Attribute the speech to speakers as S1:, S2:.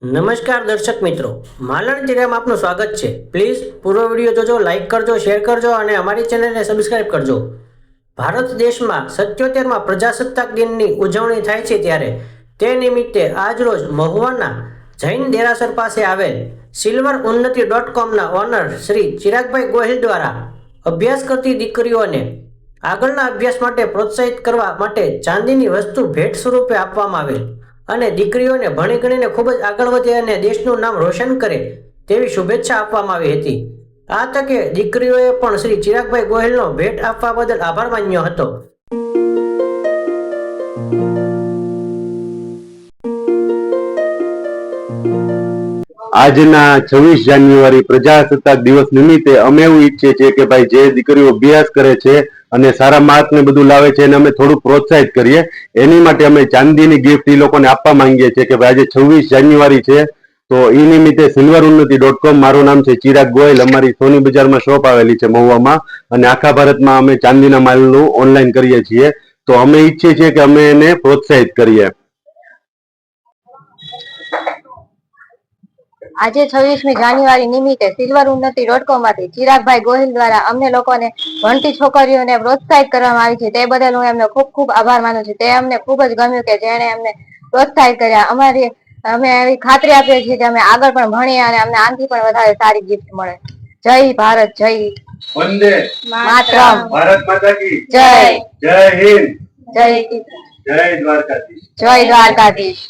S1: નમસ્કાર દર્શક મિત્રો, માલણ ટીવીમાં આપનું સ્વાગત છે। પ્લીઝ પૂરો વિડીયો જોજો, લાઇક કરજો, શેર કરજો અને અમારી ચેનલને સબસ્ક્રાઇબ કરજો। ભારત દેશમાં 77મા પ્રજાસત્તાક દિનની ઉજવણી થાય છે ત્યારે તે નિમિત્તે આજરોજ મહુવાના જૈન દેરાસર પાસે આવેલ silverunnati.comના ઓનર શ્રી ચિરાગભાઈ ગોહિલ દ્વારા અભ્યાસ કરતી દીકરીઓને આગળના અભ્યાસ માટે પ્રોત્સાહિત કરવા માટે ચાંદીની વસ્તુ ભેટ સ્વરૂપે આપવામાં આવેલ અને દીકરીઓને ભણી ગણીને ખૂબ જ આગળ વધે અને દેશનું નામ રોશન કરે તેવી શુભેચ્છા આપવામાં આવી હતી। આ તકે દીકરીઓએ પણ શ્રી ચિરાગભાઈ ગોહિલનો ભેટ આપવા બદલ આભાર માન્યો હતો।
S2: આજના 26 જાન્યુઆરી પ્રજાસત્તાક દિવસ નિમિત્તે અમે એવું ઈચ્છીએ છીએ કે ભાઈ જે દીકરીઓ અભ્યાસ કરે છે અને સારા માર્ક ને બધું લાવે છે એને અમે થોડું પ્રોત્સાહિત કરીએ। એની માટે અમે ચાંદીની ગિફ્ટ એ લોકોને આપવા માંગીએ છીએ કે ભાઈ આજે 26 જાન્યુઆરી છે તો એ નિમિત્તે silverunnati.com, મારું નામ છે ચિરાગ ગોહિલ, અમારી સોની બજારમાં શોપ આવેલી છે મહુવામાં અને આખા ભારતમાં અમે ચાંદીના માલનું ઓનલાઈન કરીએ છીએ। તો અમે ઈચ્છીએ છીએ કે અમે એને પ્રોત્સાહિત કરીએ।
S3: આજે 26મી જાન્યુઆરી નિમિત્તે silverunnati.com માંથી ચિરાગભાઈ ગોહિલ દ્વારા અમને લોકોને ભણતી છોકરીઓને પ્રોત્સાહિત કરવામાં આવી છે તે બદલ હું એમનો ખૂબ ખૂબ આભાર માનું છું। તે અમને ખૂબ જ ગમ્યું કે જેણે અમને પ્રોત્સાહિત કર્યા। અમે એવી ખાતરી આપીએ છીએ કે અમે આગળ પણ ભણીએ અને અમને આનાથી પણ વધારે સારી ગિફ્ટ મળે। જય ભારત, જય
S2: વંદે
S3: માતરમ,
S2: ભારત માતા કી
S3: જય
S2: જય હિન્દ,
S3: જય
S2: જય દ્વારકાધીશ,
S3: જય દ્વારકાધીશ।